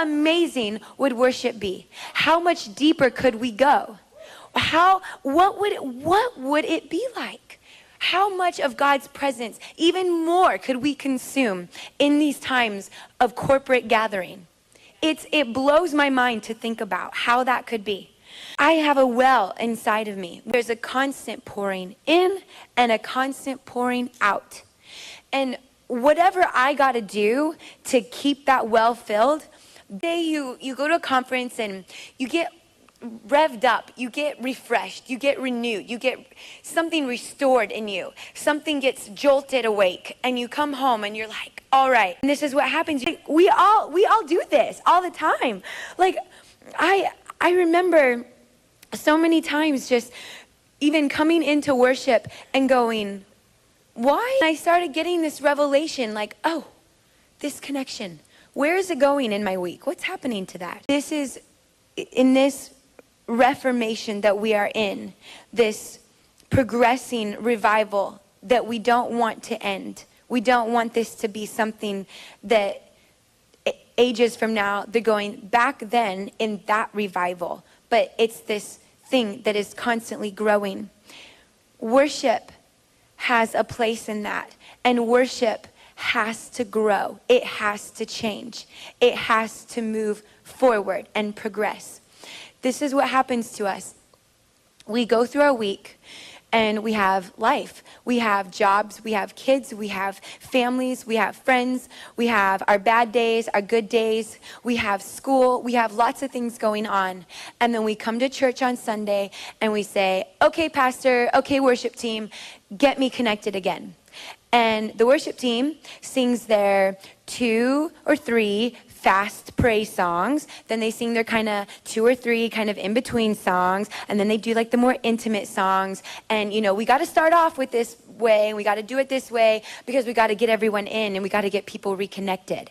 amazing would worship be? How much deeper could we go? What would it be like? How much of God's presence, even more, could we consume in these times of corporate gathering? It blows my mind to think about how that could be. I have a well inside of me. There's a constant pouring in and a constant pouring out. And whatever I got to do to keep that well filled, you go to a conference and you get revved up, you get refreshed, you get renewed, you get something restored in you. Something gets jolted awake and you come home and you're like, all right. And this is what happens. We all do this all the time. Like I remember so many times just even coming into worship and going, why? I started getting this revelation like, oh, this connection. Where is it going in my week? What's happening to that? This is in this reformation that we are in, this progressing revival that we don't want to end. We don't want this to be something that ages from now, they're going back then in that revival. But it's this thing that is constantly growing. Worship has a place in that. And worship has to grow. It has to change. It has to move forward and progress. This is what happens to us. We go through our week and we have life. We have jobs, we have kids, we have families, we have friends, we have our bad days, our good days, we have school, we have lots of things going on. And then we come to church on Sunday and we say, okay, pastor, okay, worship team, get me connected again. And the worship team sings their 2 or 3 fast praise songs. Then they sing their kind of 2 or 3 kind of in between songs. And then they do like the more intimate songs. And we got to start off with this way and we got to do it this way because we got to get everyone in and we got to get people reconnected.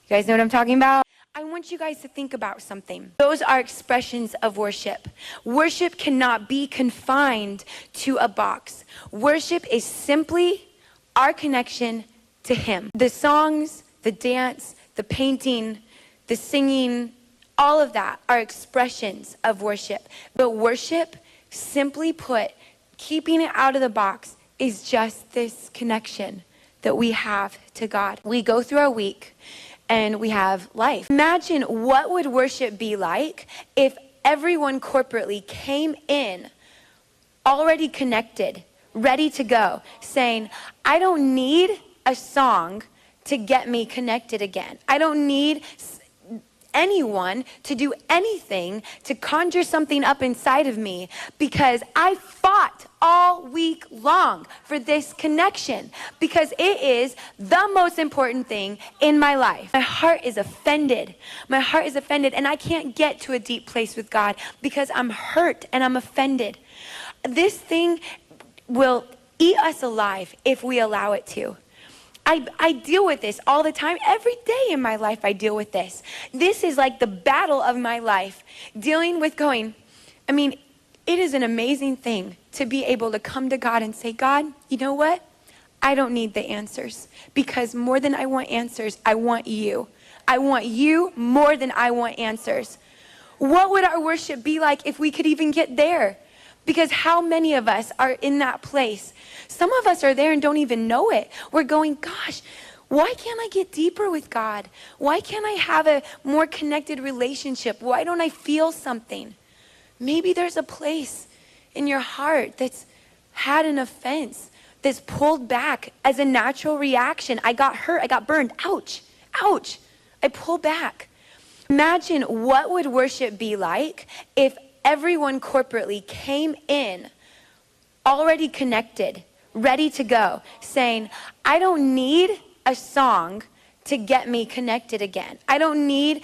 You guys know what I'm talking about? I want you guys to think about something. Those are expressions of worship. Worship cannot be confined to a box. Worship is simply our connection to Him. The songs, the dance, the painting, the singing, all of that are expressions of worship. But worship, simply put, keeping it out of the box, is just this connection that we have to God. We go through our week and we have life. Imagine what would worship be like if everyone corporately came in already connected, ready to go, saying, I don't need a song to get me connected again. I don't need anyone to do anything to conjure something up inside of me because I fought all week long for this connection because it is the most important thing in my life. My heart is offended. My heart is offended and I can't get to a deep place with God because I'm hurt and I'm offended. This thing will eat us alive if we allow it to. I deal with this all the time. Every day in my life, I deal with this. This is like the battle of my life. Dealing with it is an amazing thing to be able to come to God and say, God, you know what? I don't need the answers because more than I want answers, I want you. I want you more than I want answers. What would our worship be like if we could even get there? Because how many of us are in that place? Some of us are there and don't even know it. We're going, gosh, why can't I get deeper with God? Why can't I have a more connected relationship? Why don't I feel something? Maybe there's a place in your heart that's had an offense, that's pulled back as a natural reaction. I got hurt, I got burned, ouch, ouch. I pull back. Imagine what would worship be like if everyone corporately came in already connected, ready to go, saying, I don't need a song to get me connected again. I don't need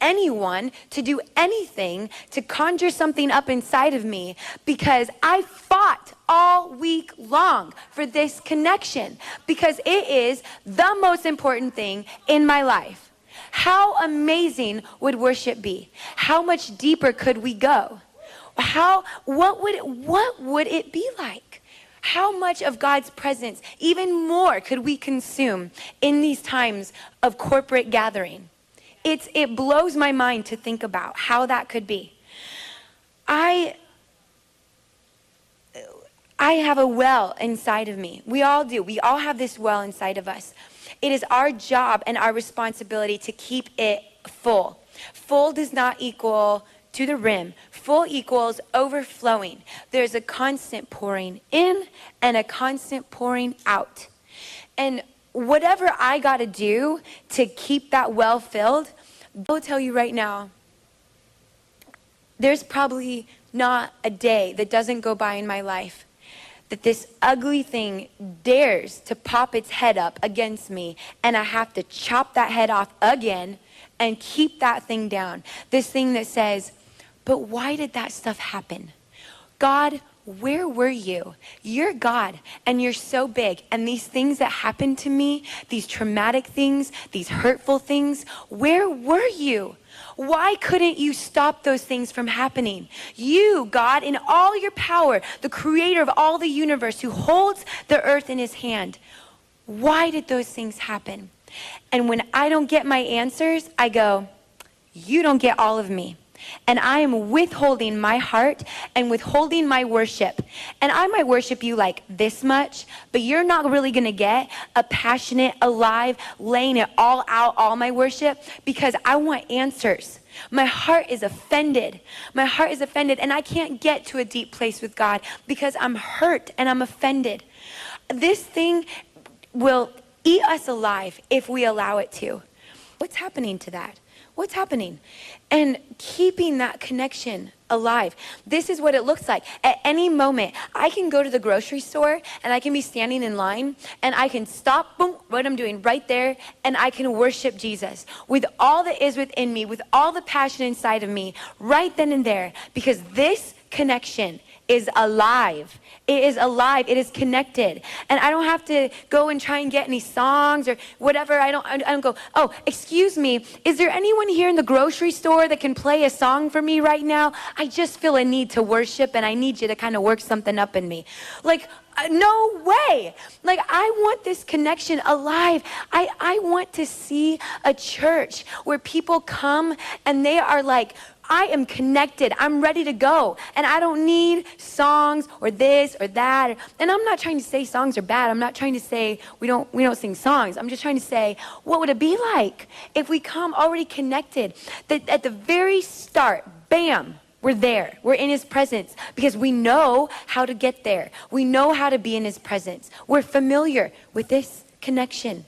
anyone to do anything to conjure something up inside of me because I fought all week long for this connection because it is the most important thing in my life. How amazing would worship be? How much deeper could we go? What would it be like? How much of God's presence, even more, could we consume in these times of corporate gathering? It blows my mind to think about how that could be. I have a well inside of me. We all do. We all have this well inside of us. It is our job and our responsibility to keep it full. Full does not equal to the rim. Full equals overflowing. There's a constant pouring in and a constant pouring out. And whatever I got to do to keep that well filled, I'll tell you right now, there's probably not a day that doesn't go by in my life that this ugly thing dares to pop its head up against me, and I have to chop that head off again and keep that thing down. This thing that says, but why did that stuff happen? God, where were you? You're God, and you're so big. And these things that happened to me, these traumatic things, these hurtful things, where were you? Why couldn't you stop those things from happening? You, God, in all your power, the creator of all the universe, who holds the earth in his hand, why did those things happen? And when I don't get my answers, I go, you don't get all of me. And I am withholding my heart and withholding my worship. And I might worship you like this much, but you're not really going to get a passionate, alive, laying it all out, all my worship, because I want answers. My heart is offended. My heart is offended, and I can't get to a deep place with God because I'm hurt and I'm offended. This thing will eat us alive if we allow it to. What's happening to that? What's happening? And keeping that connection alive. This is what it looks like. At any moment, I can go to the grocery store and I can be standing in line and I can stop, boom, what I'm doing right there, and I can worship Jesus with all that is within me, with all the passion inside of me, right then and there, because this connection is alive. It is alive. It is connected. And I don't have to go and try and get any songs or whatever. I don't go, oh, excuse me, is there anyone here in the grocery store that can play a song for me right now? I just feel a need to worship, and I need you to kind of work something up in me. Like, no way. Like, I want this connection alive. I want to see a church where people come and they are like, I am connected. I'm ready to go. And I don't need songs or this or that. And I'm not trying to say songs are bad. I'm not trying to say we don't sing songs. I'm just trying to say, what would it be like if we come already connected? That at the very start, bam, we're there. We're in his presence because we know how to get there. We know how to be in his presence. We're familiar with this connection.